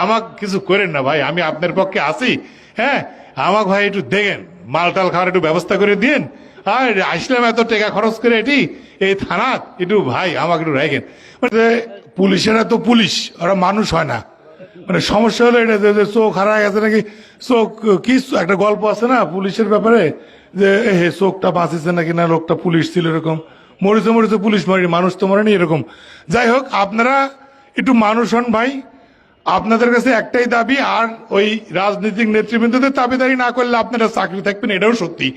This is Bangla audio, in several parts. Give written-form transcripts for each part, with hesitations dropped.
আমাকে কিছু করেন না ভাই, আমি আপনার পক্ষে আছি। হ্যাঁ, আমাকে ভাই একটু দেখেন, মালটাল খাওয়ার একটু ব্যবস্থা করে দিন। আর আসলাম এত টাকা খরচ করে এটি এই থানাত, একটু ভাই আমাকে একটু রাখেন। মানে পুলিশেরা তো পুলিশ, ওরা মানুষ হয় না। মানে সমস্যা হলো এটা যে চোখ হারায় গেছে নাকি, চোখ কি একটা গল্প আছে না পুলিশের ব্যাপারে, যে হে চোখটা বাঁচিছে নাকি, না লোকটা পুলিশ ছিল এরকম, মরেছে মরেছে পুলিশ মরেনি, মানুষ তো মরেনি এরকম। যাই হোক, আপনারা একটু মানুষ হন ভাই, আপনাদের কাছে একটাই দাবি। আর ওই রাজনৈতিক নেতৃবৃন্দদের দাবিদারি না করলে আপনারা চাকরি থাকবেন, এটাও সত্যি।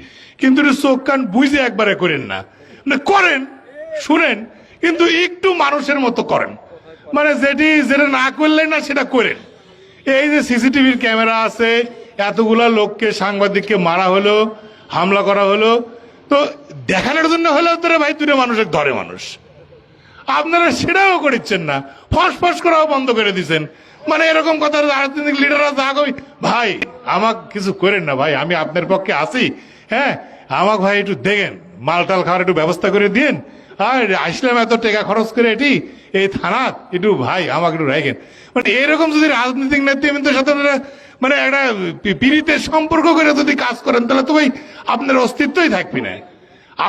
কিন্তু চোখ কান বুঝে একবারে করেন না, মানে করেন শুনেন, কিন্তু একটু মানুষের মতো করেন। মানে যেটা না করলেন না সেটা করেন। এই যে সিসিটিভির ক্যামেরা আছে, এতগুলা লোককে সাংবাদিককে মারা হলো, হামলা করা হলো, তো দেখানোর জন্য হলেও তোরা ভাই তুই মানুষের ধরে মানুষ, আপনারা সেটাও করেছেন না, ফস ফস করাও বন্ধ করে দিচ্ছেন। মানে এরকম কথা রাজনৈতিক লিডাররা যা কই, ভাই আমাকে কিছু করেন না ভাই, আমি আপনার পক্ষে আছি। হ্যাঁ, আমাকে ভাই একটু দেখেন, মালটাল খাওয়ার একটু ব্যবস্থা করে দিন। আর আসলাম এত টাকা খরচ করে এটি এই থানাত, একটু ভাই আমাকে একটু রাখেন। মানে এরকম যদি রাজনৈতিক নেতৃবৃন্দের সাথে মানে একটা পীড়িতের সম্পর্ক করে যদি কাজ করেন, তাহলে তো ভাই আপনার অস্তিত্বই থাকবি না।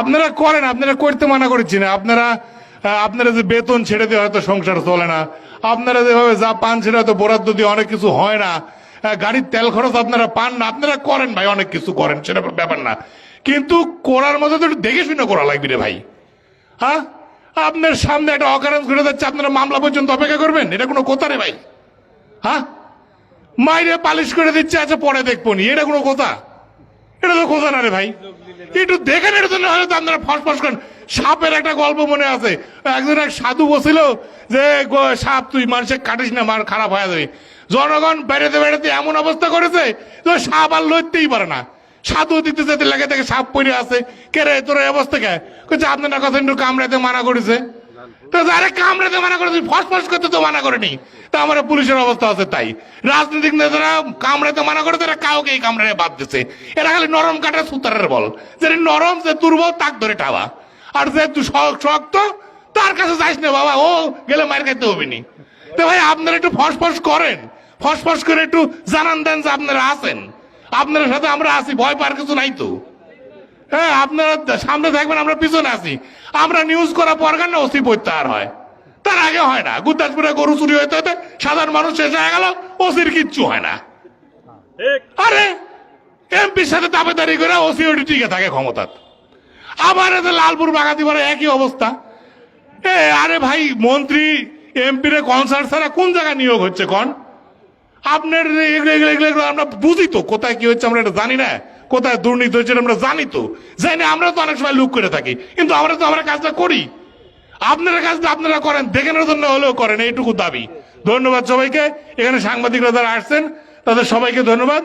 আপনারা করেন, আপনারা করতে মানা করেছি না। আপনারা যে বেতন ছেড়ে দিয়ে হয়তো সংসার চলে না, আপনারা যেভাবে যা পান সেটা হয়তো বরাদ্দ দিয়ে অনেক কিছু হয় না, গাড়ির তেল খরচ আপনারা পান না, আপনারা করেন ভাই, অনেক কিছু করেন, সেটা ব্যাপার না। কিন্তু করার মধ্যে তো একটু দেখে শুনে করা লাগবে রে ভাই। হ্যাঁ, আপনার সামনে একটা অকারেন্স ঘটে যাচ্ছে, আপনারা মামলা পর্যন্ত অপেক্ষা করবেন? এটা কোনো কথা রে ভাই? হ্যাঁ, মাইরে পালিশ করে দিচ্ছে, আচ্ছা পরে দেখবো নি, এটা কোনো কথা? এটা তো কথা না রে ভাই। একটু দেখেন, এর জন্য হয়তো আপনারা ফসফস করেন। সাপের একটা গল্প মনে আছে, একজন এক সাধু বসছিল যে সাপ তুই মানুষের কাটিস না, মার খারাপ হয়ে যাবে। জনগণ বেড়াতে বেড়াতে এমন অবস্থা করেছে যে সাপ আর লড়তেই পারে না। সাধু দিতে যেতে লাগে, দেখে সাপ পড়ে আছে, কে রে তোর এই অবস্থা কে? বলছে আপনার কথা একটু কামড়াতে মানা করেছে। তো আরে কামড়াতে মানা করেছে, ফসফস করতে তো মানা করেনি। তা আমার পুলিশের অবস্থা আছে তাই। রাজনৈতিক নেতারা কামড়াতে মানা করে, তারা কাউকে কামড়াতে বাদ দিচ্ছে। এরা খালি নরম কাটা সুতারের বল, যে নরম যে দুর্বল তাক ধরে টাওয়া, আর যে শক্ত তার কাছে যাইস না বাবা, ও গেলে মার খাইতে হবে নি। তো ভাই আপনারা একটু ফসফস করেন, ফসফস করে একটু জানান দেন যে আপনারা আছেন, আপনার সাথে আমরা আছি, ভয় পাওয়ার কিছু নাই তো। হ্যাঁ, আপনারা সামনে থাকবেন, আমরা পিছনে আছি। আমরা নিউজ করা পরগান না ওসি প্রত্যাহার হয়, তার আগে হয় না। গুরদাসপুরে গরু চুরি হইতে হইতে সাধারণ মানুষ শেষ হয়ে গেল, ওসির কিচ্ছু হয় না। আরে এমপির সাথে দাবেদারি করে ওসি ওটি টিকে থাকে ক্ষমতা। আবার লালপুর বাগাতিপাড়া একই অবস্থা। আরে ভাই, মন্ত্রী এমপির কনসার্ট ছাড়া কোন জায়গায় নিয়োগ হচ্ছে কোন? আপনার আমরা বুঝি তো কোথায় কি হচ্ছে, আমরা এটা জানি না। কোথায় দুর্নীতি হচ্ছে আমরা জানি তো, জানি আমরা তো অনেক সময় লুক করে থাকি, কিন্তু আমরা তো আমরা কাজটা করি। আপনারা কাজটা আপনারা করেন, দেখানোর জন্য হলেও করেন, এইটুকু দাবি। ধন্যবাদ সবাইকে। এখানে সাংবাদিকরা যারা আসছেন তাদের সবাইকে ধন্যবাদ।